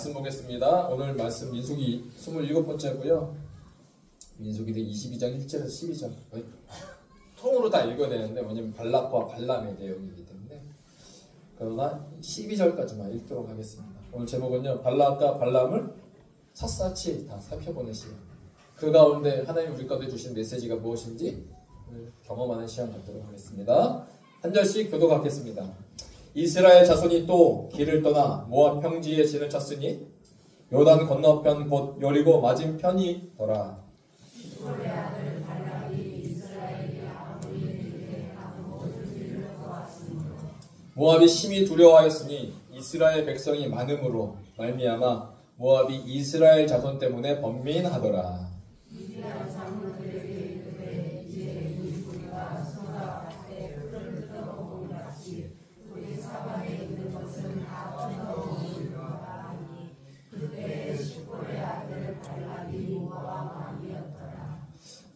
말씀 보겠습니다. 오늘 말씀 민수기 27번째고요. 민수기는 22장 1절에서 12절 통으로 다 읽어야 되는데 왜냐면 발락과 발람의 내용이기 때문에 그러나 12절까지만 읽도록 하겠습니다. 오늘 제목은요, 발락과 발람을 샅샅이 다 살펴보는 시간, 그 가운데 하나님 우리 가운데 주신 메시지가 무엇인지 경험하는 시간 갖도록 하겠습니다. 한 절씩 교독하겠습니다. 이스라엘 자손이 또 길을 떠나 모압 평지에 진을 쳤으니 요단 건너편 곧 여리고 맞은편이더라. 모압이 심히 두려워하였으니 이스라엘 백성이 많음으로 말미암아 모압이 이스라엘 자손 때문에 번민하더라.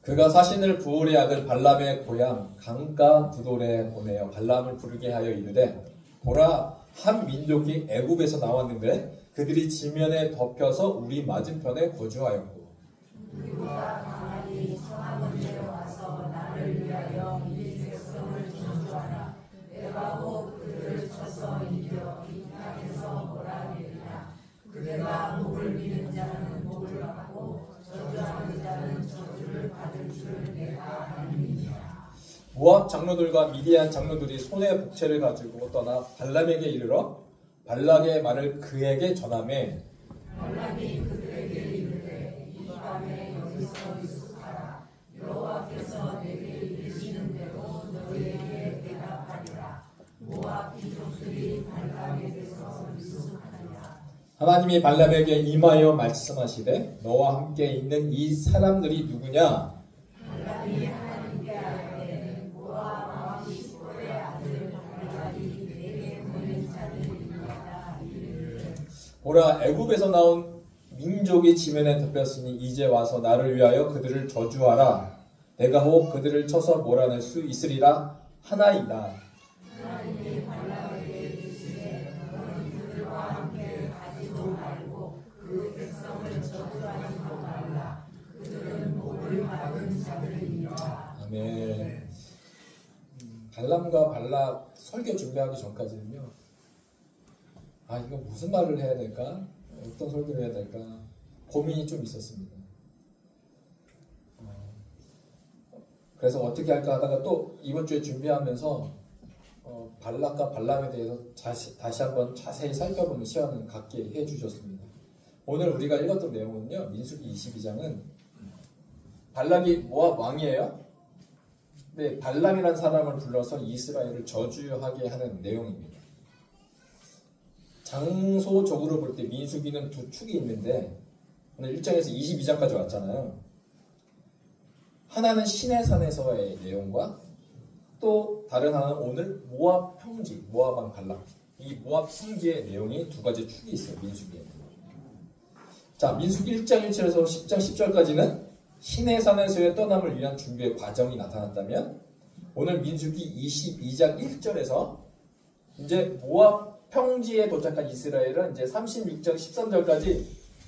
그가 사신을 부올의 아들 발람의 고향 강가 부돌에 보내어 발람을 부르게 하여 이르되, 보라, 한 민족이 애굽에서 나왔는데 그들이 지면에 덮여서 우리 맞은편에 거주하였고 우리가 가만히 성함을 내려와서 나를 위하여 이 백성을 저주하라. 내가 혹 그들을 쳐서 이겨 이 땅에서 몰아내리라. 그대가 목을 미는 자는 목을 받고 저주하는 자는 저주를 받을 줄 내가 알미니라. 모압 장로들과 미디안 장로들이 손에 복채를 가지고 떠나 발람에게 이르러 발락의 말을 그에게 전하매, 발람이 그들에게 이르되 이 밤에 여기서 유숙하라. 여호와께서 내게 이르시는 대로 너희에게 대답하리라. 모압 귀족들이 발람에게서 유숙하리라. 하나님이 발람에게 임하여 말씀하시되, 너와 함께 있는 이 사람들이 누구냐? 발람이 하나님께 아뢰되 모압 왕 시볼의 아들 발락이 내게 보낸 자들이니라. 이르되, 보라, 애굽에서 나온 민족이 지면에 덮였으니 이제 와서 나를 위하여 그들을 저주하라. 내가 혹 그들을 쳐서 몰아낼 수 있으리라 하나이다. 하나님이 발람에게 이르시되, 너는 그들과 함께 가지도 말고 그 백성을 저주하지도 말라. 그들은 목을 막은 자들이니라. 아멘. 발람과 발락 설교 준비하기 전까지는요, 이거 무슨 말을 해야 될까? 어떤 설교를 해야 될까? 고민이 좀 있었습니다. 그래서 어떻게 할까 하다가 또 이번 주에 준비하면서 발락과 발람에 대해서 다시 한번 자세히 살펴보는 시간을 갖게 해주셨습니다. 오늘 우리가 읽었던 내용은요, 민수기 22장은 발락이 모압 왕이에요. 근데 발람이라는 사람을 불러서 이스라엘을 저주하게 하는 내용입니다. 장소적으로 볼 때 민수기는 두 축이 있는데 오늘 1장에서 22장까지 왔잖아요. 하나는 시내산에서의 내용과 또 다른 하나는 오늘 모압 평지, 모압 왕 발락, 이 모압 평지의 내용이 두 가지 축이 있어요, 민수기에. 자, 민수기 1장 1절에서 10장 10절까지는 시내산에서의 떠남을 위한 준비의 과정이 나타났다면, 오늘 민수기 22장 1절에서 이제 모압 평지에 도착한 이스라엘은 이제 36장 13절까지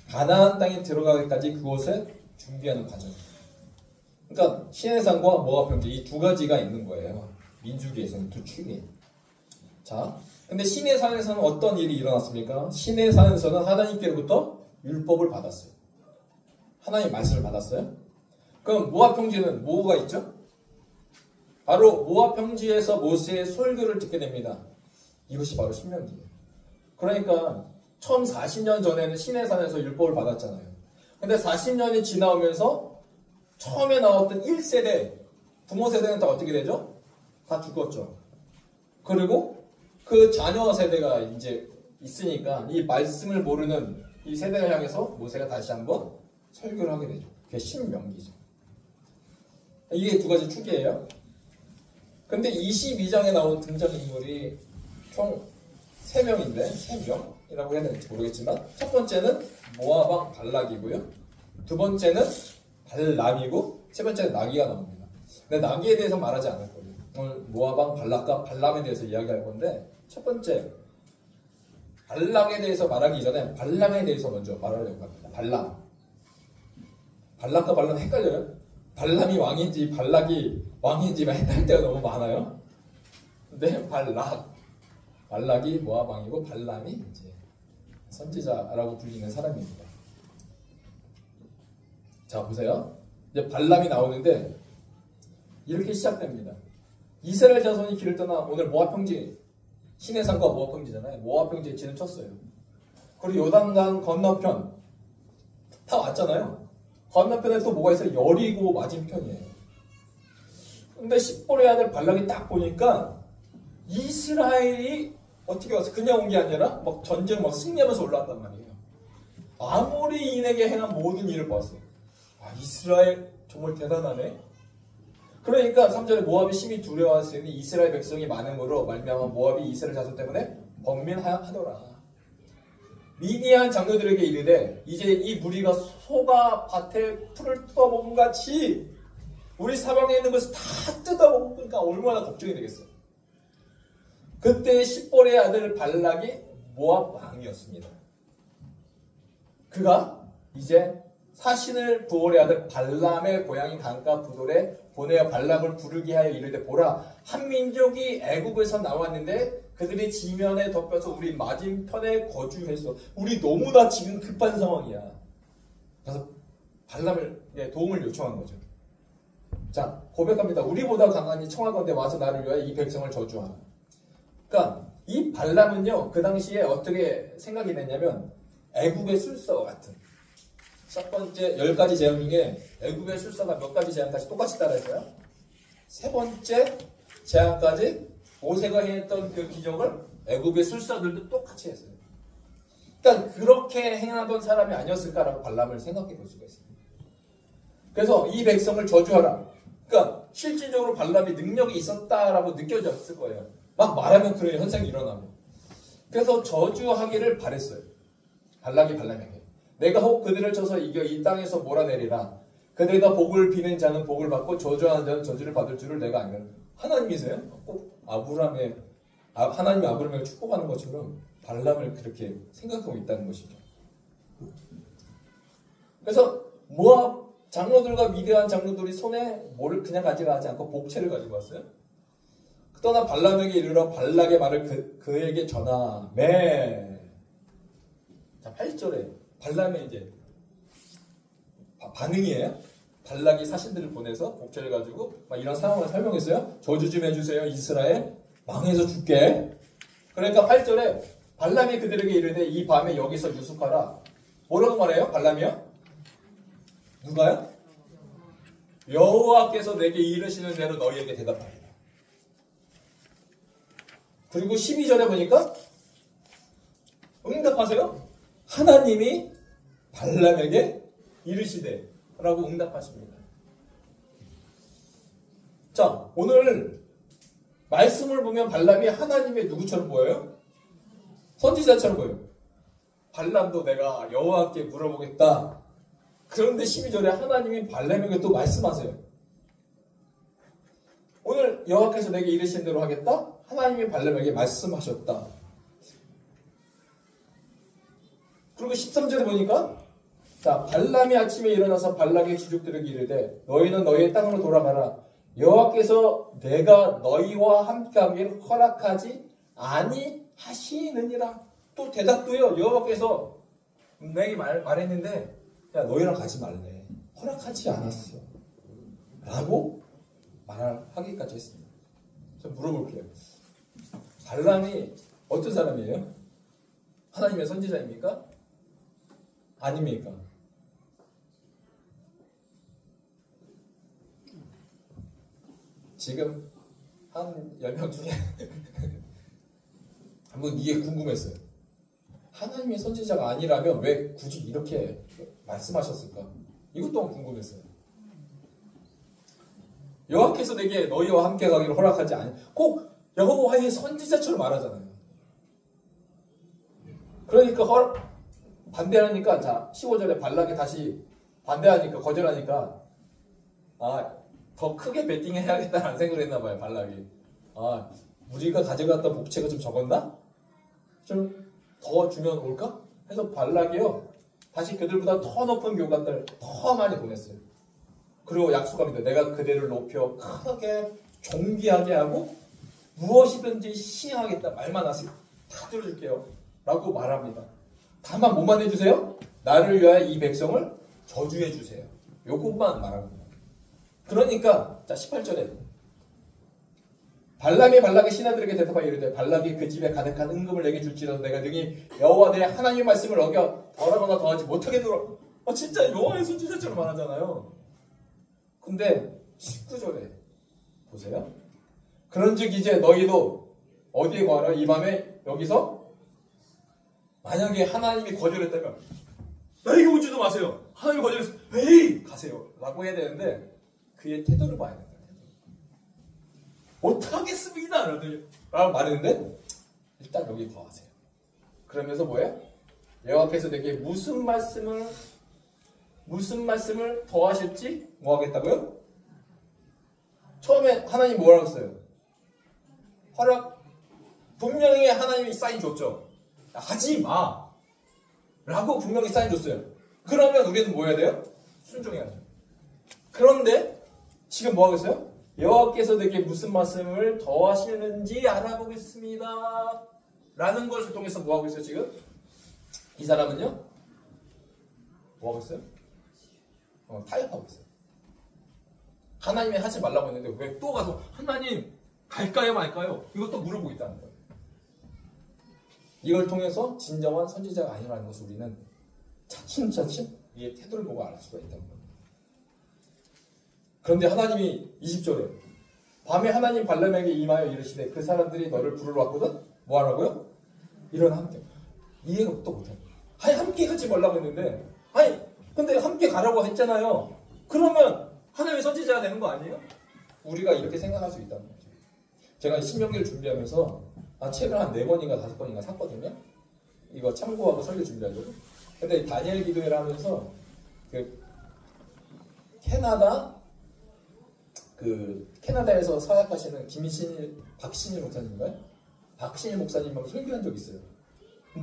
가나안 땅에 들어가기까지 그곳을 준비하는 과정입니다. 그러니까 시내산과 모압 평지, 이 두 가지가 있는 거예요. 민수기에서는 두 축이. 자, 근데 시내산에서는 어떤 일이 일어났습니까? 시내산에서는 하나님께로부터 율법을 받았어요. 하나님 말씀을 받았어요. 그럼 모압 평지는 뭐가 있죠? 바로 모압 평지에서 모세의 설교를 듣게 됩니다. 이것이 바로 신명기예요. 그러니까 처음 40년 전에는 시내산에서 율법을 받았잖아요. 근데 40년이 지나오면서 처음에 나왔던 1세대, 부모 세대는 다 어떻게 되죠? 다 죽었죠. 그리고 그 자녀 세대가 이제 있으니까 이 말씀을 모르는 이 세대를 향해서 모세가 다시 한번 설교를 하게 되죠. 그게 신명기죠. 이게 두 가지 축이에요. 근데 22장에 나온 등장인물이 총 3명인데, 3명이라고 해야 되는지 모르겠지만, 첫 번째는 모압 왕 발락이고요. 두 번째는 발람이고, 세 번째는 나귀가 나옵니다. 근데 나귀에 대해서 말하지 않을 거예요. 오늘 모압 왕 발락과 발람에 대해서 이야기할 건데, 첫 번째, 발락에 대해서 말하기 전에 발람에 대해서 먼저 말하려고 합니다. 발람. 발락과 발람 헷갈려요? 발람이 왕인지 발락이 왕인지만 헷갈릴 때가 너무 많아요. 근데 발락이 모압 왕이고 발람이 이제 선지자라고 불리는 사람입니다. 자, 보세요. 이제 발람이 나오는데 이렇게 시작됩니다. 이스라엘 자손이 길을 떠나 오늘 모압 평지, 시내산과 모압 평지잖아요. 모압 평지에 진을 쳤어요. 그리고 요단강 건너편 다 왔잖아요. 건너편에 또 뭐가 있어요? 여리고 맞은편이에요. 근데 십볼의 아들 발락이 딱 보니까 이스라엘이 어떻게 와서 그냥 온 게 아니라 막 전쟁 막 승리하면서 올라왔단 말이에요. 아모리인에게 행한 모든 일을 보았어요. 아, 이스라엘 정말 대단하네. 그러니까 3절에 모압이 심히 두려워하였으니 이스라엘 백성이 많음으로 말미암아 모압이 이스라엘 자손 때문에 번민하더라. 미디안 장로들에게 이르되 이제 이 무리가 소가 밭에 풀을 뜯어먹은 같이 우리 사방에 있는 것을 다 뜯어먹으니까 얼마나 걱정이 되겠어요. 그때 십볼의 아들 발락이 모압 왕이었습니다. 그가 이제 사신을 부올의 아들 발람의 고향인 강가 부돌에 보내어 발람을 부르게 하여 이르되 보라 한 민족이 애굽에서 나왔는데 그들이 지면에 덮여서 우리 맞은편에 거주했어. 우리 너무나 지금 급한 상황이야. 그래서 발람을 도움을 요청한 거죠. 자, 고백합니다. 우리보다 강하니 청하건대 와서 나를 위하여 이 백성을 저주하라. 그러니까 이 발람은요, 그 당시에 어떻게 생각이 됐냐면 애굽의 술사와 같은. 첫 번째 10가지 재앙 중에 애굽의 술사가 몇 가지 재앙까지 똑같이 따라했어요? 세 번째 재앙까지 모세가 행했던 그 기적을 애굽의 술사들도 똑같이 했어요. 그러니까 그렇게 행하던 사람이 아니었을까라고 발람을 생각해 볼 수가 있습니다. 그래서 이 백성을 저주하라. 그러니까 실질적으로 발람이 능력이 있었다라고 느껴졌을 거예요. 막 말하면 그런 현상이 일어나고. 그래서 저주하기를 바랬어요. 발람에게. 내가 혹 그들을 쳐서 이겨 이 땅에서 몰아내리라. 그대가 복을 비는 자는 복을 받고 저주하는 자는 저주를 받을 줄을 내가 알면. 하나님이세요? 꼭 하나님이 아브라함에게 축복하는 것처럼 발람을 그렇게 생각하고 있다는 것이죠. 그래서 모압 장로들과 미디안 장로들이 손에 뭐를 그냥 가져가지 않고 복채를 가지고 왔어요. 떠나 발람에게 이르러 발락의 말을 그에게 전하매. 자, 8절에 발람의 이제 반응이에요. 발락이 사신들을 보내서 복제를 가지고 막 이런 상황을 설명했어요. 저주 좀 해주세요. 이스라엘 망해서 죽게. 그러니까 8절에 발람이 그들에게 이르되 이 밤에 여기서 유숙하라. 뭐라고 말해요? 발람이요? 누가요? 여호와께서 내게 이르시는 대로 너희에게 대답하리라. 그리고 12절에 보니까 응답하세요. 하나님이 발람에게 이르시되 라고 응답하십니다. 자, 오늘 말씀을 보면 발람이 하나님의 누구처럼 보여요? 선지자처럼 보여요. 발람도 내가 여호와께 물어보겠다. 그런데 12절에 하나님이 발람에게 또 말씀하세요. 오늘 여호와께서 내게 이르신 대로 하겠다? 하나님이 발람에게 말씀하셨다. 그리고 13절에 보니까 자, 발람이 아침에 일어나서 발락의 귀족들에게 이르되 너희는 너희의 땅으로 돌아가라. 여호와께서 내가 너희와 함께하기를 허락하지 아니하시느니라. 또 대답도요. 여호와께서 내게 말했는데 야 너희랑 가지 말래. 허락하지 않았어. 라고 말하기까지 했습니다. 좀 물어볼게요. 발람이 어떤 사람이에요? 하나님의 선지자입니까? 아닙니까? 지금 한 10명 중에 한번 이게 궁금했어요. 하나님의 선지자가 아니라면 왜 굳이 이렇게 말씀하셨을까? 이것 또한 궁금했어요. 여호와께서 내게 너희와 함께 가기를 허락하지 않니. 꼭 여호와의 선지자처럼 말하잖아요. 그러니까 반대하니까 자 15절에 발락이 다시 반대하니까 거절하니까 더 크게 베팅해야겠다는 생각을 했나봐요. 발락이. 우리가 가져갔던 복채가 좀 적었나? 좀 더 주면 올까? 해서 발락이요. 다시 그들보다 더 높은 교관들 더 많이 보냈어요. 그리고 약속합니다. 내가 그대를 높여 크게 존귀하게 하고 무엇이든지 시행하겠다 말만 하세요. 다 들어줄게요. 라고 말합니다. 다만 뭐만 해주세요? 나를 위하여 이 백성을 저주해 주세요. 요것만 말합니다. 그러니까 자 18절에 발람이 발락의 신하들에게 대답하여 이르되 발락이 그 집에 가득한 은금을 내게 줄지라도 내가 능히 여호와 내 하나님의 말씀을 어겨 덜하거나 더하지 못하게 들어. 진짜 여호와의 선지자처럼 말하잖아요. 근데 19절에 보세요. 그런즉 이제 너희도 어디에 거하라? 이 밤에 여기서 만약에 하나님이 거절했다면 나에게 오지도 마세요. 하나님이 거절했어. 에이 가세요. 라고 해야 되는데 그의 태도를 봐야 된다. 못하겠습니다. 라고 말했는데 일단 여기 거하세요. 그러면서 뭐예요? 여호와께서 내게 무슨 말씀을 더하실지 뭐 하겠다고요? 처음에 하나님 뭐라고 했어요? 허락. 분명히 하나님이 사인 줬죠. 하지 마. 라고 분명히 사인 줬어요. 그러면 우리는 뭐 해야 돼요? 순종해야죠. 그런데 지금 뭐 하겠어요? 여호와께서 내게 무슨 말씀을 더하시는지 알아보겠습니다. 라는 것을 통해서 뭐 하고 있어요 지금? 이 사람은요? 뭐 하고 있어요? 타협하고 있어요. 하나님이 하지 말라고 했는데 왜 또 가서 하나님 갈까요 말까요? 이것도 물어보고 있다는 거예요. 이걸 통해서 진정한 선지자가 아니라는 것을 우리는 차츰차츰 이의 태도를 보고 알 수가 있다는 겁니다. 그런데 하나님이 20절에 밤에 하나님 발람에게 임하여 이르시되 그 사람들이 너를 부르러 왔거든? 뭐 하라고요? 일어나 함께. 이해가 또 못해요. 아니 함께 하지 말라고 했는데 아니 근데 함께 가라고 했잖아요. 그러면 하나님의 선지자가 되는 거 아니에요? 우리가 이렇게 생각할 수 있다는 거죠. 제가 신명기를 준비하면서 책을 한 4번인가 5번인가 샀거든요. 이거 참고하고 설교 준비하려고. 근데 다니엘 기도회를 하면서 캐나다에서 사역하시는 박신일 목사님인가요? 박신일 목사님하고 설교한 적이 있어요.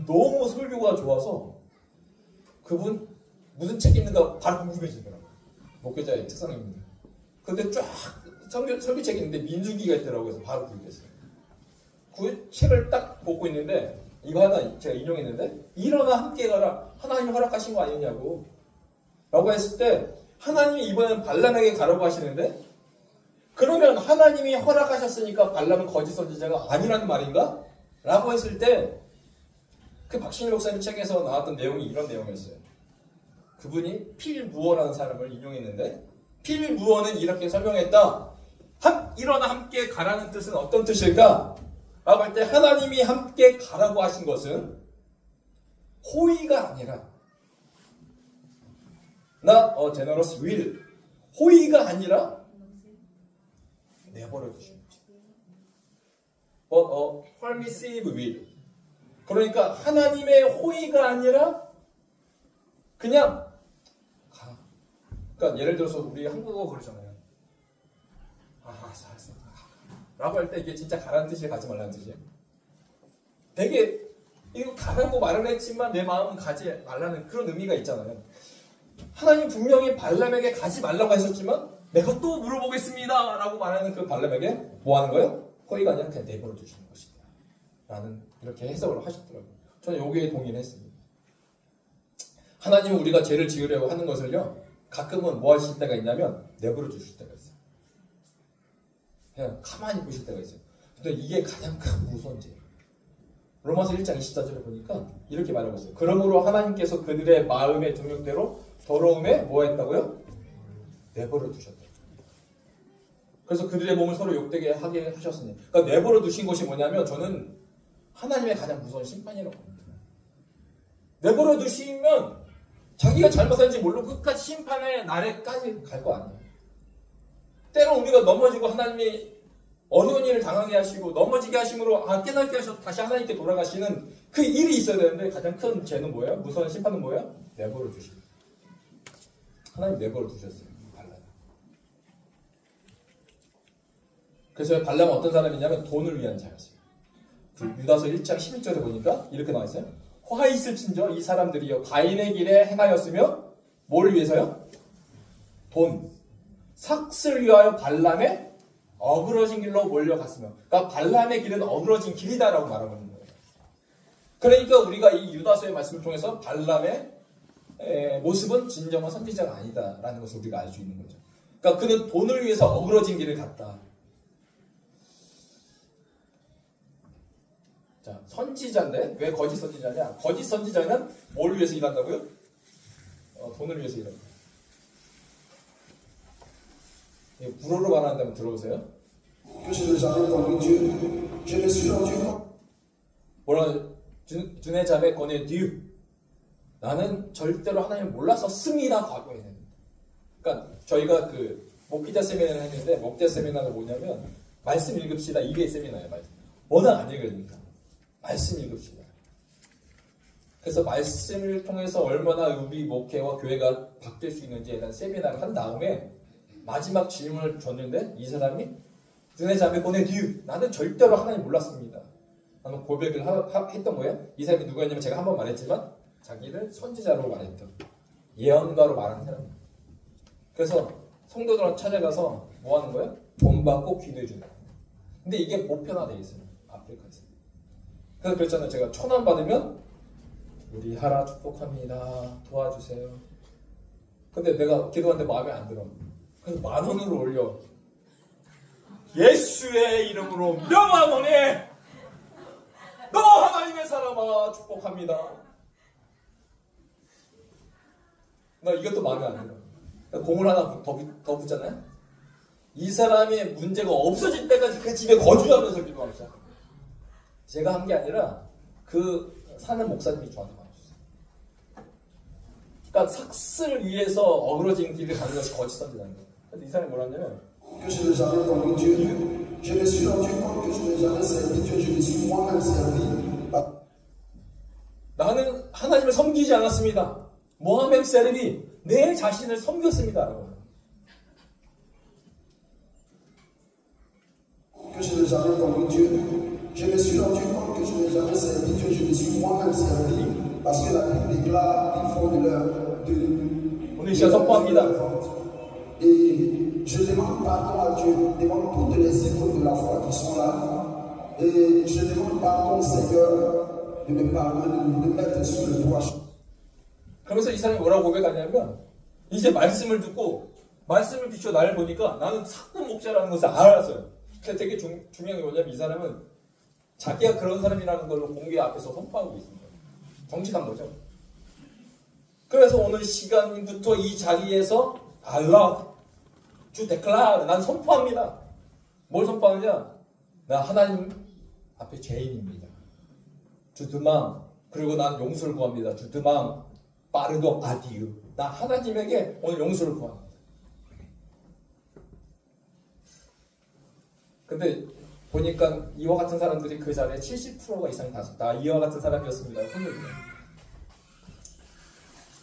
너무 설교가 좋아서 그분 무슨 책 있는가 바로 궁금해지더라고요. 목회자의 특성입니다. 근데 쫙 설교책이 있는데 민수기가 있더라고요. 그래서 바로 구입했어요. 그 책을 딱 보고 있는데 이거 하나 제가 인용했는데 일어나 함께 가라. 하나님이 허락하신 거 아니냐고 라고 했을 때 하나님이 이번엔 발람에게 가라고 하시는데 그러면 하나님이 허락하셨으니까 발람은 거짓 선지자가 아니라는 말인가? 라고 했을 때 그 박신일 목사님 책에서 나왔던 내용이 이런 내용이었어요. 그분이 필무어라는 사람을 인용했는데 필무어는 이렇게 설명했다. 일어나 함께 가라는 뜻은 어떤 뜻일까? 라고 할 때 하나님이 함께 가라고 하신 것은 호의가 아니라 not a generous will. 호의가 아니라 내버려 두시는 거죠. But a permissive will. 그러니까 하나님의 호의가 아니라 그냥 가. 그러니까 예를 들어서 우리 한국어 그러잖아요. 알았어. 라고 할 때 이게 진짜 가라는 뜻이 가지 말라는 뜻이에요. 되게 이거 가라고 말을 했지만 내 마음은 가지 말라는 그런 의미가 있잖아요. 하나님 분명히 발람에게 가지 말라고 하셨지만 내가 또 물어보겠습니다 라고 말하는 그 발람에게 뭐 하는 거예요? 호의가 아니라 그냥 내버려 두시는 것이다 라는 이렇게 해석을 하셨더라고요. 저는 여기에 동의를 했습니다. 하나님은 우리가 죄를 지으려고 하는 것을요 가끔은 뭐 하실 때가 있냐면 내버려 두실 때가 있어요. 그냥 가만히 보실 때가 있어요. 근데 이게 가장 큰 무서운 죄예요. 로마서 1장 24절에 보니까 이렇게 말하고 있어요. 그러므로 하나님께서 그들의 마음의 정욕대로 더러움에 뭐 했다고요? 내버려 두셨다. 그래서 그들의 몸을 서로 욕되게 하게 하셨으니. 그러니까 내버려 두신 것이 뭐냐면 저는 하나님의 가장 무서운 심판이라고 봅니다. 내버려 두시면 자기가 잘못한지 모르고 끝까지 심판의 날에까지 갈 거 아니에요. 때로 우리가 넘어지고 하나님이 어려운 일을 당하게 하시고 넘어지게 하심으로 깨닫게 하셔서 다시 하나님께 돌아가시는 그 일이 있어야 되는데 가장 큰 죄는 뭐예요? 무서운 심판은 뭐예요? 내버려 두십니다. 하나님 내버려 두셨어요. 발람. 그래서 발람은 어떤 사람이냐면 돈을 위한 자였어요. 그 유다서 1장 11절에 보니까 이렇게 나와 있어요. 화 있을진저 이 사람들이요 가인의 길에 행하였으며 뭘 위해서요? 돈, 삭슬 위하여 발람의 어그러진 길로 몰려갔으며, 그러니까 발람의 길은 어그러진 길이다라고 말하고 있는 거예요. 그러니까 우리가 이 유다서의 말씀을 통해서 발람의 모습은 진정한 선지자가 아니다라는 것을 우리가 알 수 있는 거죠. 그러니까 그는 돈을 위해서 어그러진 길을 갔다. 자, 선지자인데 왜 거짓 선지자냐? 거짓 선지자는 뭘 위해서 일한다고요? 돈을 위해서 일한다. 불어로 말하는다면 들어보세요. 뭐라 주네 자매 권의 듀. 나는 절대로 하나님을 몰랐었습니다. 과거에는. 그러니까 저희가 그 목기자 세미나를 했는데 목기자 세미나가 뭐냐면 말씀 읽읍시다. 이게 세미나예요. 말씀. 워낙 안 읽으니까 말씀 읽읍시다. 그래서 말씀을 통해서 얼마나 우리 목회와 교회가 바뀔 수 있는지에 대한 세미나를 한 다음에 마지막 질문을 줬는데 이 사람이 주네 자매 권의 듀. 나는 절대로 하나님 몰랐습니다. 나는 고백을 했던 거예요. 이 사람이 누구였냐면 제가 한번 말했지만 자기를 선지자로 말했던 예언가로 말하는 사람이에요. 그래서 성도들한테 찾아가서 뭐 하는 거예요? 돈 받고 기도해 주는 거예요. 근데 이게 보편화되어 있어요. 아프리카에서. 그래서 그랬잖아요. 제가 1,000원 받으면 우리 하라 축복합니다. 도와주세요. 근데 내가 기도하는데 마음에 안 들어. 그래서 10,000원으로 올려. 예수의 이름으로 명하노니 너 하나님의 사람아 축복합니다. 나 이것도 마음에 안 들어. 공을 하나 더 붙잖아요. 이 사람의 문제가 없어질 때까지 그 집에 거주하면서 기도하기 시작합니다. 제가 한 게 아니라 그 사는 목사님이 저한테 말해줬어요. 그러니까 삭슬 위해서 어그러진 길을 가는 것이 거짓 선지라는 거예요. 그래서 이 사람이 뭐라 하냐면 나는 하나님을 섬기지 않았습니다. 모하med 세르비 내 자신을 섬겼습니다. 오늘 시간 선포합니다. Je demande pardon à Dieu, demande toutes les icônes de la foi qui sont là. Et je demande pardon, Seigneur, de me pardonner, de me mettre sur le droit chemin. 그러면서 이 사람이 뭐라고 고백하냐면 이제 말씀을 듣고 말씀을 비춰 나를 보니까 나는 사건 목자라는 것을 알았어요. 근데 되게 중요한 게 뭐냐면 이 사람은 자기가 그런 사람이라는 걸 공개 앞에서 선포하고 있습니다. 정직한 거죠. 그래서 오늘 시간부터 이 자리에서 알라 주 데클라 난 선포합니다. 뭘 선포하느냐? 나 하나님 앞에 죄인입니다. 주 드망 그리고 난 용서를 구합니다. 주 드망 빠르도 아디유 나 하나님에게 오늘 용서를 구합니다. 근데 보니까 이와 같은 사람들이 그 자리에 70%가 이상이 다 나 이와 같은 사람이었습니다.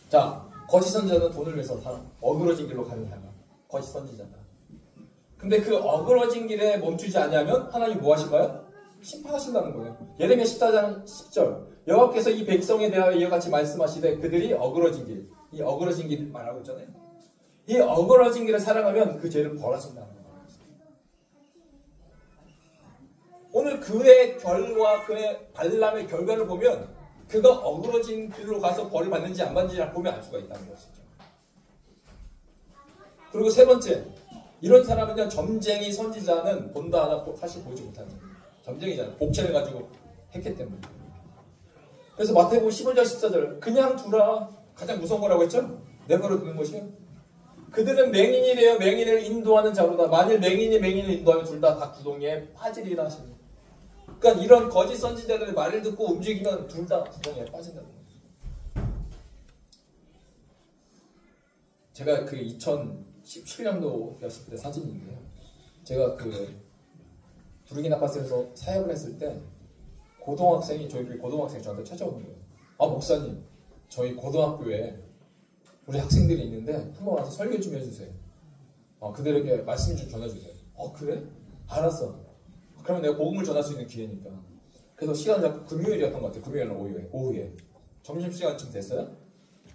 자, 거짓 선지자는 돈을 위해서 어그러진 길로 가는 사람. 거짓 선지자다. 근데 그 어그러진 길에 멈추지 않으면 하나님 뭐 하실까요? 심판하신다는 거예요. 예레미야 14장 10절 여호와께서 이 백성에 대하여 이와 같이 말씀하시되 그들이 어그러진 길, 이 어그러진 길 말하고 있잖아요. 이 어그러진 길을 살아가면 그 죄를 벌하신다는 거예요. 오늘 그의 결과, 그의 발람의 결과를 보면 그가 어그러진 길로 가서 벌을 받는지 안 받는지를 보면 알 수가 있다는 것이죠. 그리고 세 번째, 이런 사람은요, 점쟁이 선지자는 본다 하나 사실 보지 못하는 점쟁이잖아요. 복채를 가지고 했기 때문에. 그래서 마태복음 15절 14절 그냥 두라. 가장 무서운 거라고 했죠? 내버려 두는 것이요. 그들은 맹인이래요. 맹인을 인도하는 자로다. 만일 맹인이 맹인을 인도하면 둘 다 구덩이에 빠지리라 하십니다. 그러니까 이런 거짓 선지자들의 말을 듣고 움직이면 둘 다 구덩이에 빠진다는 거예요. 제가 그 2017년도였을 때 사진인데요. 제가 그 부르키나파소에서 사역을 했을 때 고등학생이 저희 고등학생이 저한테 찾아오는 거예요. 아 목사님, 저희 고등학교에 우리 학생들이 있는데 한번 와서 설교 좀 해주세요. 그들에게 말씀 좀 전해주세요. 그래? 알았어. 그러면 내가 복음을 전할 수 있는 기회니까. 그래서 시간이 금요일이었던 것 같아요. 금요일 오후에. 점심시간쯤 됐어요.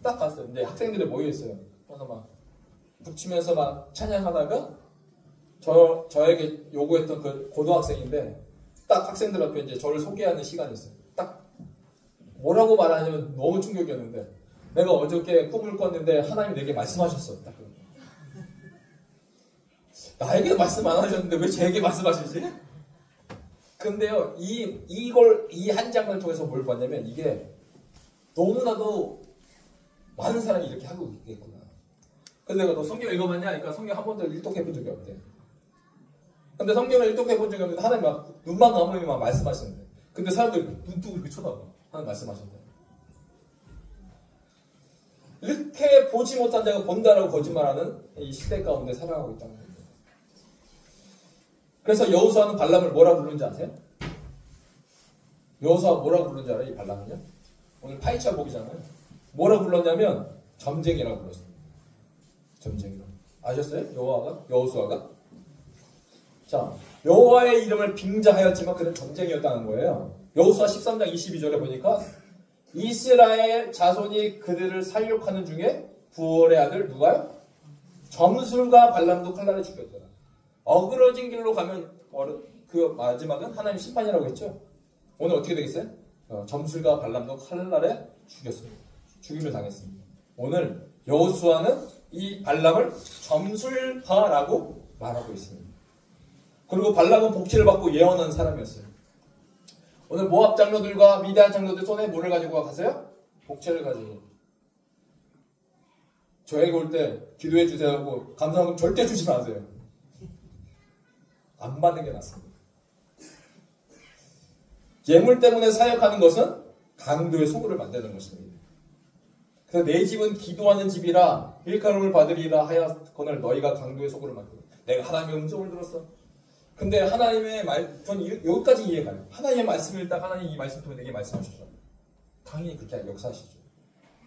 딱 갔어요. 근데 학생들이 모여있어요. 그래서 막 붙이면서 막 찬양하다가 저에게 요구했던 그 고등학생인데 딱 학생들 앞에 이제 저를 소개하는 시간이 있어요. 딱 뭐라고 말하냐면 너무 충격이었는데 내가 어저께 꿈을 꿨는데 하나님 내게 말씀하셨어. 딱 그런 거. 나에게 말씀 안 하셨는데 왜 제게 말씀하시지? 근데요, 이 한 장을 통해서 뭘 봤냐면 이게 너무나도 많은 사람이 이렇게 하고 있겠구나. 근데 내가 너 성경 읽어봤냐? 그러니까 성경 한 번도 일독해본 적이 없대. 근데 성경을 일독해본 적이 없는데 하나님 막 눈만 감으면 막 말씀하시는데. 근데 사람들 눈 뜨고 이렇게 쳐다봐. 하나님 말씀하신대. 이렇게 보지 못한 자가 본다라고 거짓말하는 이 시대 가운데 살아가고 있다는 거예요. 그래서 여호수아는 발람을 뭐라 부르는지 아세요? 여호수아 뭐라 부르는지 알아요? 이 발람은요? 오늘 파이차 복이잖아요. 뭐라 불렀냐면 점쟁이라고 불렀어요. 점쟁이라고. 아셨어요? 여호수아가? 자, 여호와의 이름을 빙자하였지만 그는 점쟁이였다는 거예요. 여호수아 13장 22절에 보니까 이스라엘 자손이 그들을 살육하는 중에 부올의 아들 누가요? 점술과 발람도 칼날에 죽였더라. 어그러진 길로 가면 그 마지막은 하나님 심판이라고 했죠. 오늘 어떻게 되겠어요? 점술과 발람도 칼날에 죽임을 당했습니다. 오늘 여호수아는 이 발람을 점술파라고 말하고 있습니다. 그리고 발람은 복지를 받고 예언하는 사람이었어요. 오늘 모압 장로들과 미디안 장로들 손에 물을 가지고 가세요? 복채를 가지고. 저에게 올 때 기도해 주세요 하고 감사하면 절대 주지 마세요. 안 받는 게 낫습니다. 예물 때문에 사역하는 것은 강도의 소굴을 만드는 것입니다. 그래서 내 집은 기도하는 집이라 일컬음을 받으리라 하였거늘 너희가 강도의 소굴을 만들어. 내가 하나님의 음성을 들었어. 근데 하나님의 전 여기까지 이해가요. 하나님의 말씀을 읽다가 하나님 이 말씀 통해 내게 말씀하셨죠. 당연히 그렇게 역사하시죠.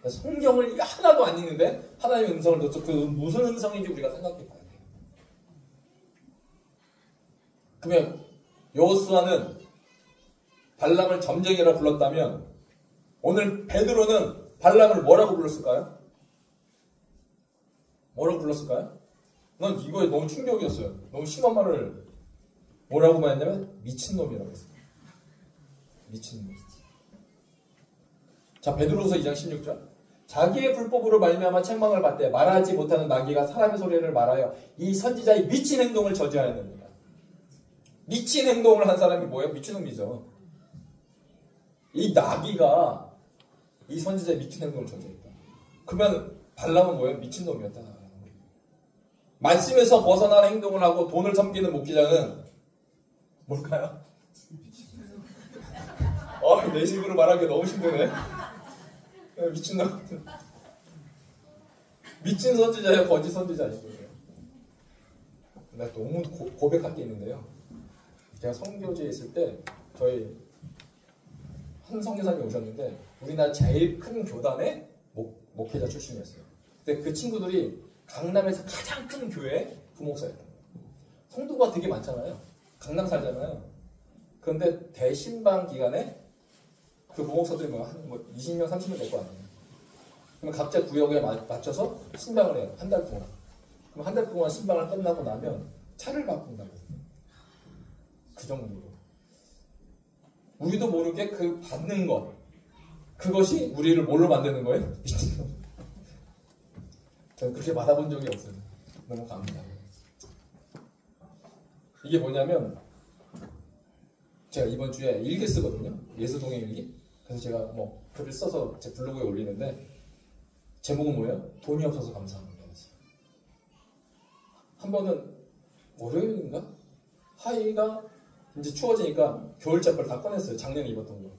성경을 하나도 안 읽는데 하나님의 음성을 듣죠. 그 무슨 음성인지 우리가 생각해 봐야 돼요. 그러면 여호수아는 발람을 점쟁이라 불렀다면 오늘 베드로는 발람을 뭐라고 불렀을까요? 뭐라고 불렀을까요? 난 이거에 너무 충격이었어요. 너무 심한 말을 뭐라고 말했냐면 미친놈이라고 했어요. 미친놈. 자, 베드로서 2장 16절. 자기의 불법으로 말미암아 책망을 받되 말하지 못하는 나귀가 사람의 소리를 말하여 이 선지자의 미친 행동을 저지하여야 됩니다. 미친 행동을 한 사람이 뭐예요? 미친놈이죠. 이 나귀가 이 선지자의 미친 행동을 저지했다. 그러면 발람은 뭐예요? 미친놈이었다. 말씀에서 벗어나는 행동을 하고 돈을 섬기는 목기자는 뭘까요? 내 식으로 말하기 너무 힘드네. 미친놈. 미친 선지자예요? 거짓 선지자이고요. 나 너무 고백할 게 있는데요. 제가 선교지에 있을 때 저희 한 선교사님이 오셨는데 우리나라 제일 큰 교단의 목회자 출신이었어요. 근데 그 친구들이 강남에서 가장 큰 교회 부목사였던 거예요. 성도가 되게 많잖아요. 강남 살잖아요. 그런데 대신방 기간에 그 부목사들이 한 20명, 30명 될 거 아니에요. 그러면 각자 구역에 맞춰서 신방을 해요. 한 달 동안. 그럼 한 달 동안 신방을 끝나고 나면 차를 바꾼다고. 그 정도로. 우리도 모르게 그 받는 것, 그것이 우리를 뭘로 만드는 거예요? 미친놈. 저는 그렇게 받아본 적이 없어요. 너무 감사해요. 이게 뭐냐면 제가 이번 주에 일기 쓰거든요. 예수동의 일기. 그래서 제가 글을 써서 제 블로그에 올리는데 제목은 뭐예요? 돈이 없어서 감사합니다. 한 번은 월요일인가? 하이가 이제 추워지니까 겨울 잠바를 다 꺼냈어요. 작년에 입었던 거.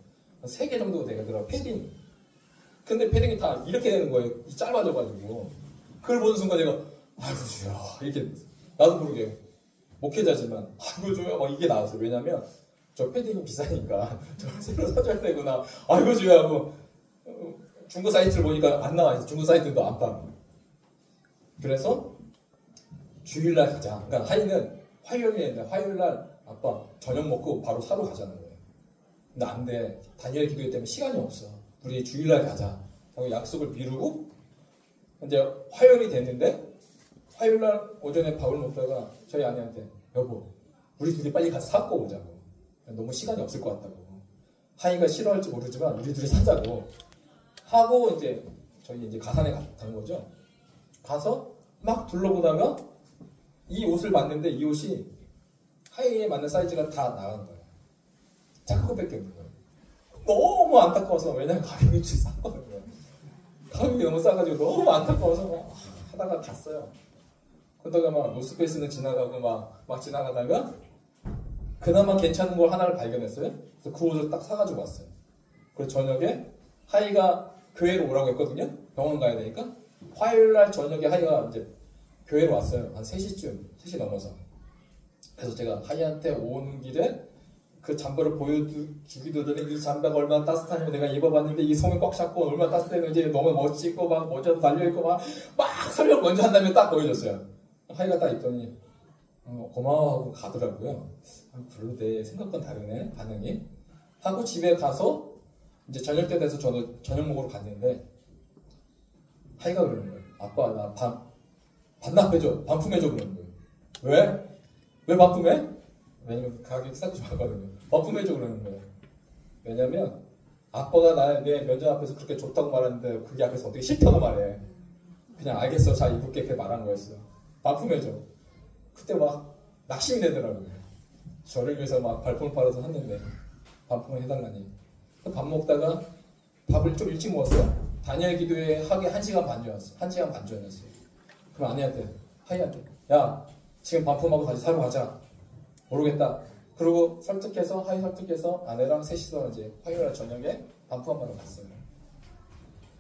3개 정도 되더라고요. 패딩. 근데 패딩이 다 이렇게 되는 거예요. 짧아져가지고. 그걸 보는 순간 제가 아이고 주야 이렇게 나도 모르게 목회자지만 아이고 주야 막 이게 나왔어요. 왜냐면 저 패딩이 비싸니까 저 새로 사줘야 되구나. 아이고 주야 하고 중고 사이트를 보니까 안 나와 있어. 중고 사이트도 안 팔아. 그래서 주일날 가자. 그러니까 하이는 화요일에 있는데 화요일날 아빠 저녁 먹고 바로 사러 가자는 거예요. 근데 안 돼. 다니엘 기도회 때문에 시간이 없어. 우리 주일날 가자 하고 약속을 미루고 이제 화요일이 됐는데 화요일날 오전에 밥을 먹다가 저희 아내한테 여보 우리 둘이 빨리 가서 사고 오자고. 너무 시간이 없을 것 같다고. 하이가 싫어할지 모르지만 우리 둘이 사자고 하고 이제 저희 이제 가산에 간 거죠. 가서 막 둘러보다가 이 옷을 봤는데 이 옷이 하이에 맞는 사이즈가 다 나간 거예요. 작은 것밖에 없는 거예요. 너무 안타까워서 왜냐면 가격이 쌌거든요. 가격이 너무 싸가지고 너무 안타까워서 막 하다가 갔어요. 그러다가 막 노스페이스는 지나가고 막 지나가다가 그나마 괜찮은 걸 하나를 발견했어요. 그래서 그 옷을 딱 사가지고 왔어요. 그래서 저녁에 하이가 교회로 오라고 했거든요. 병원 가야 되니까. 화요일날 저녁에 하이가 이제 교회로 왔어요. 한 3시쯤, 3시 넘어서. 그래서 제가 하이한테 오는 길에 그 잠바를 보여주기도 전에 이 잠바가 얼마나 따뜻하냐면 내가 입어봤는데 이 손을 꽉 잡고 얼마나 따뜻했는지 너무 멋지고 막 모자도 달려있고 막 설명 먼저 한 다음에 딱 보여줬어요. 하이가 딱 입더니 고마워하고 가더라고요. 별로 내 생각과는 다르네 반응이 하고 집에 가서 이제 저녁 때 돼서 저도 저녁 먹으러 갔는데 하이가 그러는 거예요. 아빠 나 반납해줘 반품해줘 그러는 거예요. 왜? 왜 반품해? 왜냐면 가격이 싹 좋아하거든요. 반품해줘 그러는 거예요. 왜냐면 아빠가 내 면접 앞에서 그렇게 좋다고 말하는데 그게 앞에서 어떻게 싫다고 말해. 그냥 알겠어 잘 입을게 그렇게 말한 거였어요. 반품해줘. 그때 막 낙심이 되더라고요. 저를 위해서 막 발품을 팔아서 샀는데 반품을 해달라니. 밥 먹다가 밥을 좀 일찍 먹었어요. 단열 기도회 하기 1시간 반 전이었어요. 1시간 반 전이었어요. 그럼 아내한테 하이한테 야 지금 반품하고 다시 사러 가자. 모르겠다. 그리고 하이 설득해서 아내랑 셋이서 이제 화요일 저녁에 반품하러 갔어요.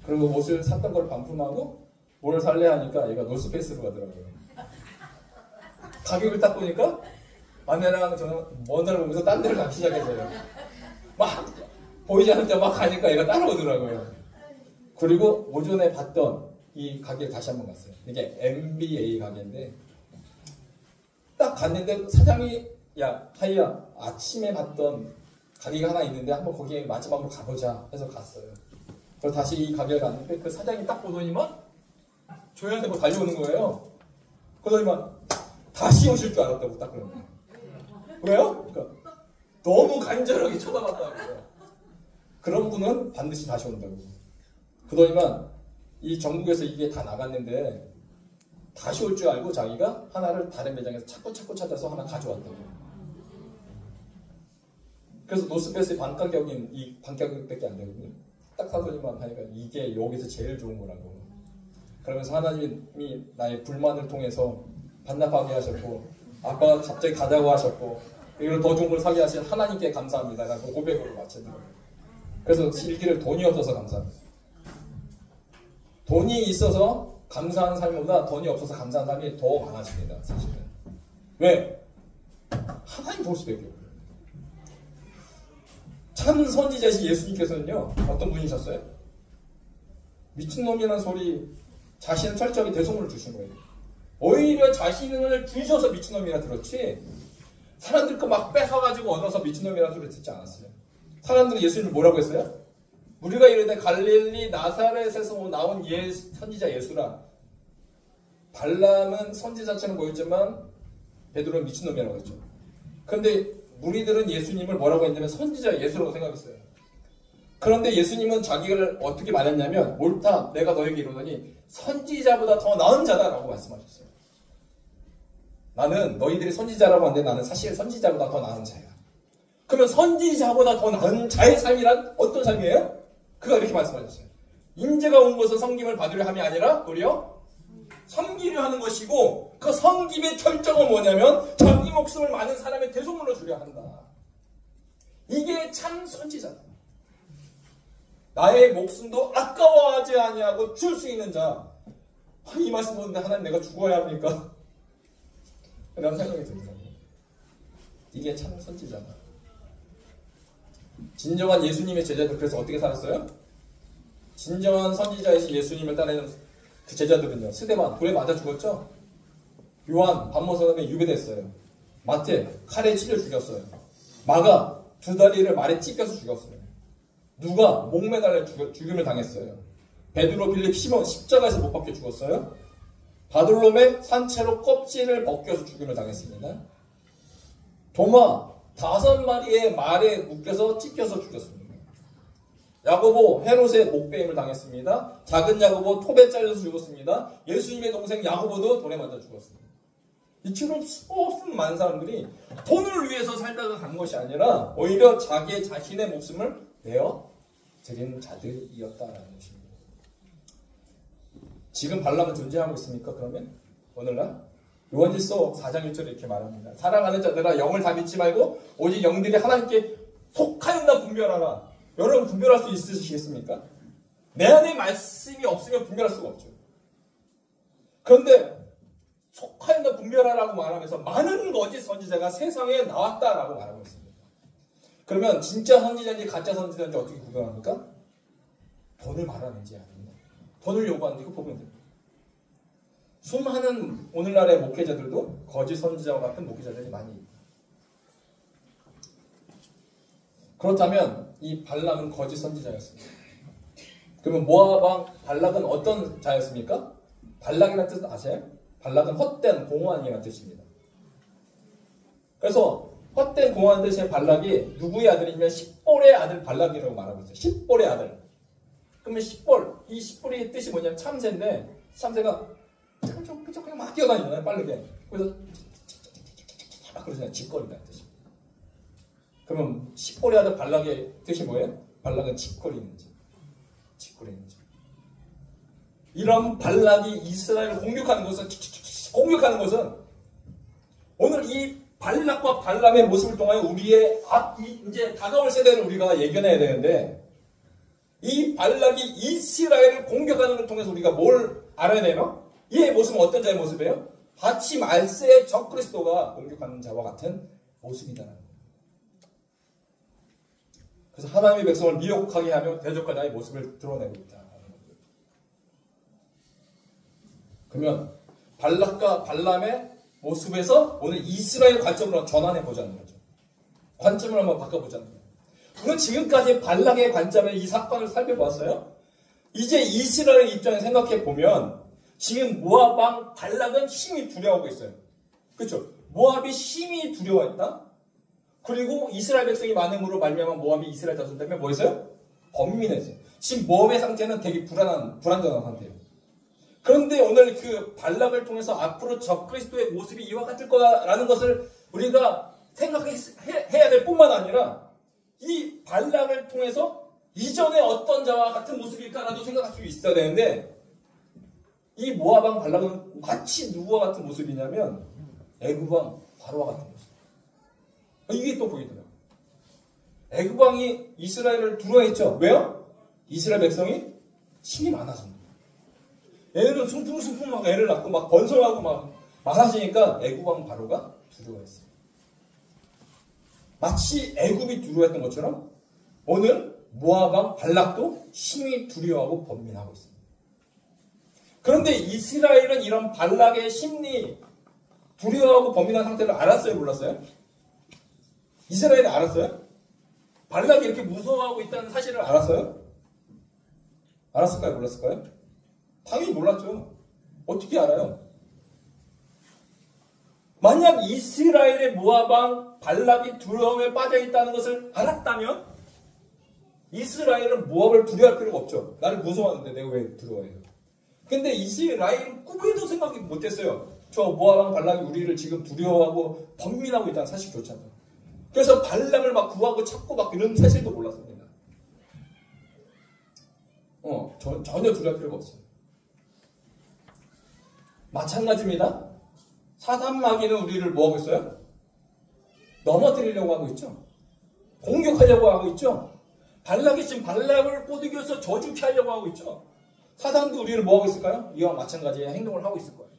그리고 옷을 샀던 걸 반품하고 뭘 살래 하니까 얘가 노스페이스로 가더라고요. 가격을 딱 보니까 아내랑 저는 먼 데를 보면서 딴 데를 가기 시작했어요. 막 보이지 않을 때 막 가니까 얘가 따라오더라고요. 그리고 오전에 봤던 이 가게를 다시 한번 갔어요. 이게 MBA 가게인데 딱 갔는데 사장이 야 하이야 아침에 봤던 가게가 하나 있는데 한번 거기에 마지막으로 가보자 해서 갔어요. 그래서 다시 이 가게를 갔는데 그 사장이 딱 보더니만 저희한테 뭐 달려오는 거예요. 그러더니만 다시 오실 줄 알았다고 딱 그러는 거예요. 왜요? 그러니까 너무 간절하게 쳐다봤다고요. 그런 분은 반드시 다시 온다고. 그러더니만 이 전국에서 이게 다 나갔는데 다시 올 줄 알고 자기가 하나를 다른 매장에서 자꾸 찾아서 하나 가져왔다고. 그래서 노스페이스의 반가격인 이 반가격밖에 안 되거든요. 딱 사더니만 하니까 이게 여기서 제일 좋은 거라고. 그러면서 하나님이 나의 불만을 통해서 반납하게 하셨고 아빠가 갑자기 가자고 하셨고 이걸 더 좋은 걸 사게 하신 하나님께 감사합니다 라고 고백으로 마치더라고요. 그래서 일기를 돈이 없어서 감사합니다. 돈이 있어서 감사하는 삶보다 돈이 없어서 감사하는 삶이 더 많아집니다. 사실은. 왜? 하나님 볼 수밖에 없어요. 참 선지자이신 예수님께서는요 어떤 분이셨어요? 미친놈이라는 소리 자신은 철저하게 대소문을 주신 거예요. 오히려 자신을 주셔서 미친놈이라 들었지 사람들 거 막 뺏어가지고 얻어서 미친놈이라는 소리 듣지 않았어요. 사람들은 예수님을 뭐라고 했어요? 우리가 이르되 갈릴리 나사렛에서 나온 선지자 예수라. 발람은 선지자처럼 보였지만 베드로는 미친놈이라고 했죠. 그런데 무리들은 예수님을 뭐라고 했냐면 선지자 예수라고 생각했어요. 그런데 예수님은 자기를 어떻게 말했냐면 옳다 내가 너에게 이르노니 선지자보다 더 나은 자다라고 말씀하셨어요. 나는 너희들이 선지자라고 하는데 나는 사실 선지자보다 더 나은 자야. 그러면 선지자보다 더 나은 자의 삶이란 어떤 삶이에요? 그가 이렇게 말씀하셨어요. 인자가 온 것은 섬김을 받으려 함이 아니라 우리요 섬기려 하는 것이고 그 섬김의 결정은 뭐냐면 자기 목숨을 많은 사람의 대속물로 주려 한다. 이게 참 선지자다. 나의 목숨도 아까워하지 아니하고 줄 수 있는 자. 이 말씀 보는데 하나님 내가 죽어야 합니까? 라는 생각이 들더라고요. 이게 참 선지자다. 진정한 예수님의 제자들 그래서 어떻게 살았어요? 진정한 선지자이신 예수님을 따르는 그 제자들은요. 스데반 불에 맞아 죽었죠. 요한 밥 먹은 다음에 유배됐어요. 마태 칼에 찔려 죽였어요. 마가 두 다리를 말에 찢겨서 죽였어요. 누가 목매달려 죽임을 당했어요. 베드로, 빌립, 시몬 십자가에서 못 박혀 죽었어요. 바돌롬의 산채로 껍질을 벗겨서 죽임을 당했습니다. 도마 5마리의 말에 묶여서 찢겨서 죽였습니다. 야고보 헤롯의 목베임을 당했습니다. 작은 야고보 톱에 잘려서 죽었습니다. 예수님의 동생 야고보도 돌에 맞아 죽었습니다. 이처럼 수없은 많은 사람들이 돈을 위해서 살다가 간 것이 아니라 오히려 자신의 목숨을 내어 드린 자들이었다라는 것입니다. 지금 발람은 존재하고 있습니까? 그러면 오늘날 요한일서 4장 1절에 이렇게 말합니다. 사랑하는 자들아 영을 다 믿지 말고 오직 영들이 하나님께 속하였나 분별하라. 여러분 분별할 수 있으시겠습니까? 내 안에 말씀이 없으면 분별할 수가 없죠. 그런데 속하였나 분별하라고 말하면서 많은 거짓 선지자가 세상에 나왔다라고 말하고 있습니다. 그러면 진짜 선지자인지 가짜 선지자인지 어떻게 구별합니까? 돈을 말하는지 아니면 돈을 요구하는지 그거 보면 됩니다. 수많은 오늘날의 목회자들도 거짓 선지자와 같은 목회자들이 많이 있다. 그렇다면 이 발람은 거짓 선지자였습니다. 그러면 모압 왕 발락은 어떤 자였습니까? 발락이라는 뜻 아세요? 발락은 헛된 공허한이라는 뜻입니다. 그래서 헛된 공허한 뜻의 발락이 누구의 아들이냐면 십볼의 아들 발락이라고 말하고 있어요. 십볼의 아들. 그러면 십볼, 이 십볼의 뜻이 뭐냐면 참새인데 참새가 그냥 막 뛰어다니잖아요. 빠르게. 그래서 막 그러잖아요. 짓거리다는 뜻입니다. 그러면 십볼의 아들 발락의 뜻이 뭐예요? 발락은 짓거리는 자. 짓거리는 자. 이런 발락이 이스라엘을 공격하는 것은 오늘 이 발락과 발람의 모습을 통하여 우리의 이제 다가올 세대를 우리가 예견해야 되는데 이 발락이 이스라엘을 공격하는 것을 통해서 우리가 뭘 알아야 되나? 이의 모습은 어떤 자의 모습이에요? 마치 말세의 적그리스도가 공격하는 자와 같은 모습이다라는 거예요. 그래서 하나님의 백성을 미혹하게 하며 대적과 자의 모습을 드러내고 있다라는 거예요. 그러면 발락과 발람의 모습에서 오늘 이스라엘 관점으로 전환해 보자는 거죠. 관점을 한번 바꿔보자는 거예요. 우리는 지금까지 발락의 관점에 이 사건을 살펴봤어요. 이제 이스라엘 입장에 생각해 보면 지금 모압 왕 발락은 심히 두려워하고 있어요. 그렇죠? 모압이 심히 두려워했다. 그리고 이스라엘 백성이 많음으로 말미암아 모압이 이스라엘 자손 때문에 뭐 했어요? 번민했어요. 지금 모압의 상태는 되게 불안정한 상태예요. 그런데 오늘 그 발락을 통해서 앞으로 적그리스도의 모습이 이와 같을 거라는 것을 우리가 생각해야 될 뿐만 아니라 이 발락을 통해서 이전에 어떤 자와 같은 모습일까라도 생각할 수 있어야 되는데 이 모압 왕 발락은 마치 누구와 같은 모습이냐면 애굽 왕 바로와 같은 모습. 이게 또 보이더라고요. 애굽 왕이 이스라엘을 두려워했죠. 왜요? 이스라엘 백성이 힘이 많아집니다. 애는 숭풍숭풍 막 애를 낳고 막 번성하고 막 많아지니까 애굽 왕 바로가 두려워했어요. 마치 애굽이 두려워했던 것처럼 오늘 모압 왕 발락도 심히 두려워하고 번민하고 있습니다. 그런데 이스라엘은 이런 발락의 심리, 두려워하고 번민한 상태를 알았어요? 몰랐어요? 이스라엘이 알았어요? 발락이 이렇게 무서워하고 있다는 사실을 알았어요? 알았을까요? 몰랐을까요? 당연히 몰랐죠. 어떻게 알아요? 만약 이스라엘의 모압 왕 발락이 두려움에 빠져있다는 것을 알았다면 이스라엘은 모압을 두려워할 필요가 없죠. 나를 무서워하는데 내가 왜 두려워해요? 근데 이스라엘은 꿈에도 생각이 못했어요. 저 모압 왕 발락이 우리를 지금 두려워하고 번민하고 있다는 사실조차도. 그래서 발락을 막 구하고 찾고 막 이런 사실도 몰랐습니다. 전혀 두려워할 필요가 없어요. 마찬가지입니다. 사단 마귀는 우리를 뭐하고 있어요? 넘어뜨리려고 하고 있죠. 공격하려고 하고 있죠. 발락이 지금 발락을 꼬드겨서 저주케 하려고 하고 있죠. 사단도 우리를 뭐하고 있을까요? 이와 마찬가지의 행동을 하고 있을 거예요.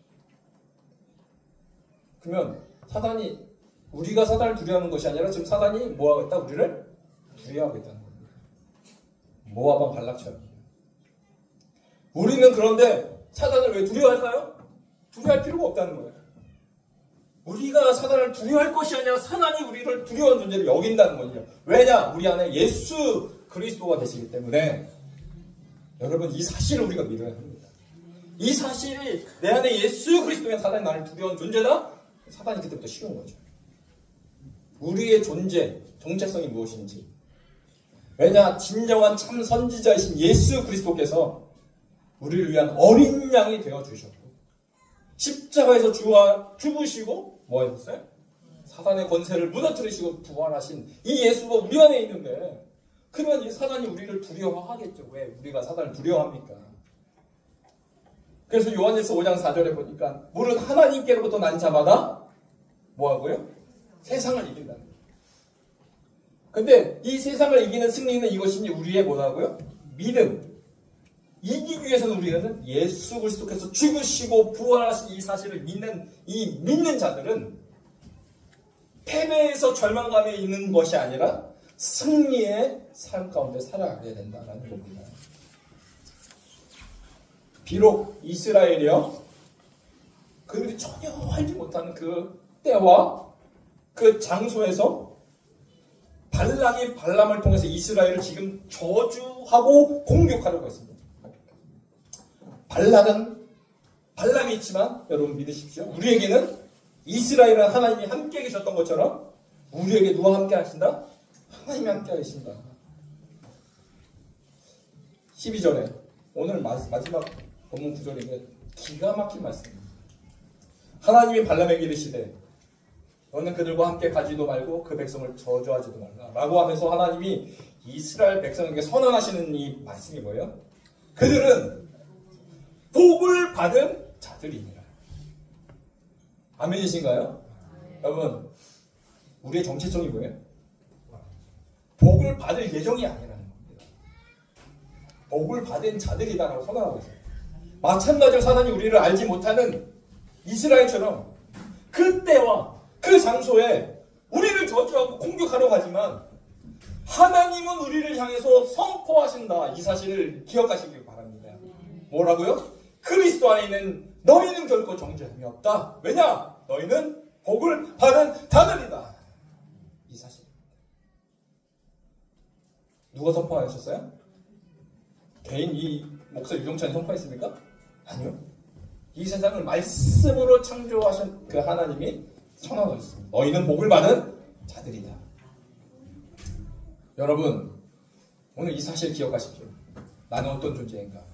그러면 사단이 우리가 사단을 두려워하는 것이 아니라 지금 사단이 뭐하고 있다? 우리를 두려워하고 있다는 겁니다. 모압 왕 발락처럼. 우리는 그런데 사단을 왜 두려워할까요? 두려워할 필요가 없다는 거예요. 우리가 사단을 두려워할 것이 아니라 사단이 우리를 두려워하는 존재를 여긴다는 거죠. 왜냐? 우리 안에 예수 그리스도가 되시기 때문에 여러분 이 사실을 우리가 믿어야 합니다. 이 사실이 내 안에 예수 그리스도의 사단이 나를 두려운 존재다? 사단이 그때부터 쉬운 거죠. 우리의 존재, 정체성이 무엇인지. 왜냐? 진정한 참 선지자이신 예수 그리스도께서 우리를 위한 어린 양이 되어 주셨고 십자가에서 죽으시고 뭐 하셨어요? 사단의 권세를 무너뜨리시고 부활하신 이 예수가 우리 안에 있는데 그러면 이 사단이 우리를 두려워하겠죠. 왜 우리가 사단을 두려워합니까? 그래서 요한일서 5장 4절에 보니까 물은 하나님께로부터 난 자마다 뭐하고요? 세상을 이긴다는 거예요. 근데 이 세상을 이기는 승리는 이것이니 우리의 뭐라고요? 믿음. 이기기 위해서는 우리는 예수 그리스도께서 죽으시고 부활하신 이 사실을 믿는 자들은 패배에서 절망감에 있는 것이 아니라 승리의 삶 가운데 살아가야 된다는 겁니다. 비록 이스라엘이요, 그들이 전혀 알지 못하는 그 때와 그 장소에서 발락이 발람을 통해서 이스라엘을 지금 저주하고 공격하려고 했습니다. 발락은 발람이 있지만 여러분 믿으십시오. 우리에게는 이스라엘은 하나님이 함께 계셨던 것처럼 우리에게 누가 함께 하신다? 하나님이 함께 하신다. 12절에 오늘 마지막 본문 구절이 기가 막힌 말씀입니다. 하나님이 발람에게 이르시되 너는 그들과 함께 가지도 말고 그 백성을 저주하지도 말라 라고 하면서 하나님이 이스라엘 백성에게 선언하시는 이 말씀이 뭐예요? 그들은 복을 받은 자들이니라. 아멘이신가요? 여러분, 우리의 정체성이 뭐예요? 복을 받을 예정이 아니라는 겁니다. 복을 받은 자들이다라고 선언하고 있어요. 마찬가지로 사단이 우리를 알지 못하는 이스라엘처럼 그 때와 그 장소에 우리를 저주하고 공격하려고 하지만 하나님은 우리를 향해서 선포하신다. 이 사실을 기억하시길 바랍니다. 뭐라고요? 그리스도 안에 있는 너희는 결코 정죄함이 없다. 왜냐? 너희는 복을 받은 자들이다. 이 사실. 누가 선포하셨어요? 개인 이 목사 유종찬이 선포했습니까? 아니요. 이 세상을 말씀으로 창조하신 그 하나님이 선언하셨습니다. 너희는 복을 받은 자들이다. 여러분, 오늘 이 사실 기억하십시오. 나는 어떤 존재인가?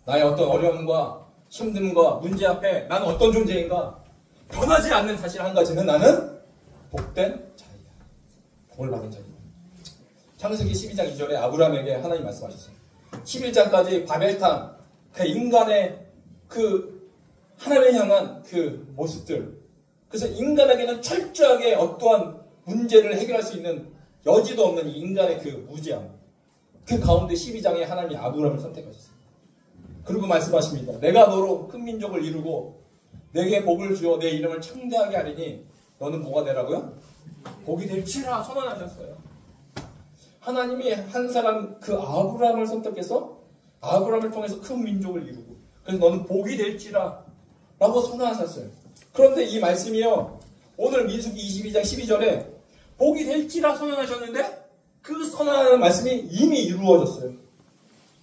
나의 어떤 어려움과 힘듦과 문제 앞에 나는 어떤 존재인가? 변하지 않는 사실 한 가지는 나는 복된 자이다. 복을 받은 자이다. 창세기 12장 2절에 아브라함에게 하나님 말씀하셨어요. 11장까지 바벨탑, 그 인간의 그 하나님을 향한 그 모습들. 그래서 인간에게는 철저하게 어떠한 문제를 해결할 수 있는 여지도 없는 이 인간의 그 무지함. 그 가운데 12장에 하나님이 아브라함을 선택하셨습니다. 그리고 말씀하십니다. 내가 너로 큰 민족을 이루고 내게 복을 주어 내 이름을 창대하게 하리니 너는 뭐가 되라고요? 복이 될지라 선언하셨어요. 하나님이 한 사람 그 아브라함을 선택해서 아브라함을 통해서 큰 민족을 이루고 그래서 너는 복이 될지라 라고 선언하셨어요. 그런데 이 말씀이요. 오늘 민수기 22장 12절에 복이 될지라 선언하셨는데 그 선언하는 말씀이 이미 이루어졌어요.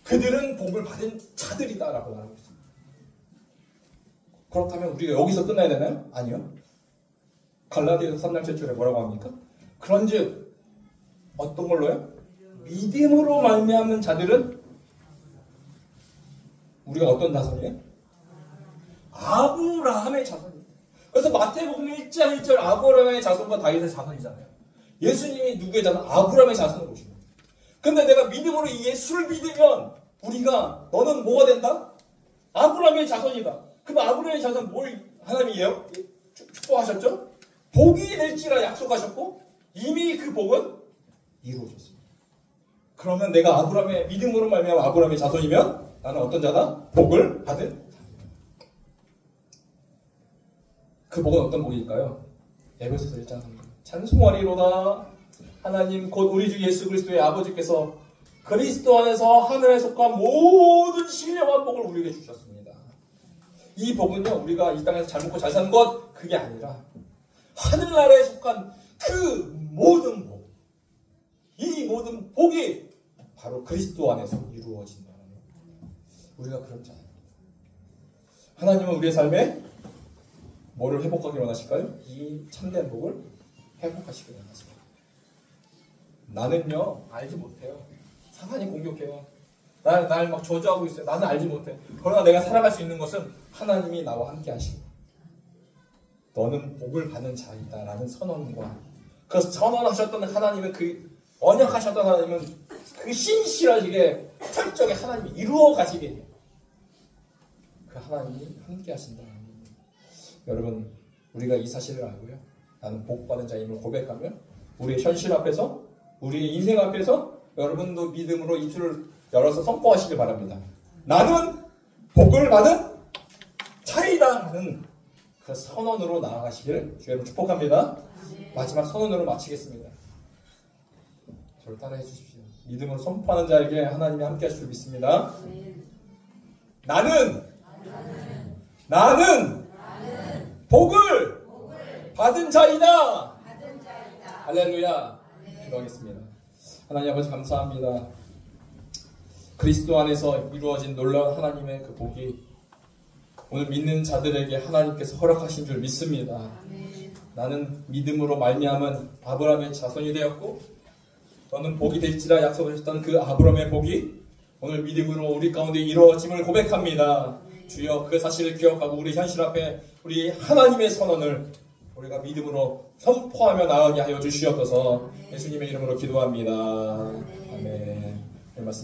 그들은 복을 받은 자들이다 라고 말하고 있습니다. 그렇다면 우리가 여기서 끝나야 되나요? 아니요. 갈라디아서 3장 7절에 뭐라고 합니까? 그런즉 어떤 걸로요? 믿음으로 말미암는 자들은 우리가 어떤 자손이에요? 아브라함의 자손이에요. 그래서 마태복음 1장 1절 아브라함의 자손과 다윗의 자손이잖아요. 예수님이 누구의 자손? 아브라함의 자손을 보시는 거예요. 근데 내가 믿음으로 이 예수를 믿으면 우리가 너는 뭐가 된다? 아브라함의 자손이다. 그럼 아브라함의 자손 뭘 하나님이에요? 축복하셨죠? 복이 될지라 약속하셨고 이미 그 복은 이루어졌습니다. 그러면 내가 아브라함의 믿음으로 말미암아 아브라함의 자손이면 나는 어떤 자다? 복을 받은 자입니다. 그 복은 어떤 복일까요? 에베소서 1장 3절 찬송하리로다 하나님 곧 우리 주 예수 그리스도의 아버지께서 그리스도 안에서 하늘에 속한 모든 신령한 복을 우리에게 주셨습니다. 이 복은요 우리가 이 땅에서 잘 먹고 잘 사는 것 그게 아니라 하늘나라에 속한 그 모든 복, 이 모든 복이 바로 그리스도 안에서 이루어진다는 거예요. 우리가 그런 자예요. 하나님은 우리의 삶에 뭐를 회복하기를 원하실까요? 이 참된 복을 회복하시기를 원하십니다. 나는요 알지 못해요. 사탄이 공격해요. 날 막 저주하고 있어요. 나는 알지 못해. 그러나 내가 살아갈 수 있는 것은 하나님이 나와 함께 하시고 너는 복을 받는 자이다 라는 선언과 그 선언하셨던 하나님은 그 언약하셨던 하나님은 그 신실하게 철저하게 하나님이 이루어 가시게 그 하나님이 함께 하신다. 여러분 우리가 이 사실을 알고요. 나는 복받은 자임을 고백하며 우리의 현실 앞에서 우리의 인생 앞에서 여러분도 믿음으로 입술을 열어서 선포하시길 바랍니다. 나는 복을 받은 자이다 라는 그 선언으로 나아가시기를 주여로 축복합니다. 마지막 선언으로 마치겠습니다. 저를 따라해 주십시오. 믿음으로 선포하는 자에게 하나님이 함께 하실 줄 믿습니다. 나는 복을 받은 자이다. 할렐루야. 기도하겠습니다. 하나님 아버지 감사합니다. 그리스도 안에서 이루어진 놀라운 하나님의 그 복이 오늘 믿는 자들에게 하나님께서 허락하신 줄 믿습니다. 나는 믿음으로 말미암은 아브라함의 자손이 되었고 너는 복이 될지라 약속하셨던 그 아브라함의 복이 오늘 믿음으로 우리 가운데 이루어짐을 고백합니다. 주여 그 사실을 기억하고 우리 현실 앞에 우리 하나님의 선언을 우리가 믿음으로 선포하며 나아가게 하여 주시옵소서. 예수님의 이름으로 기도합니다. 아멘. 말씀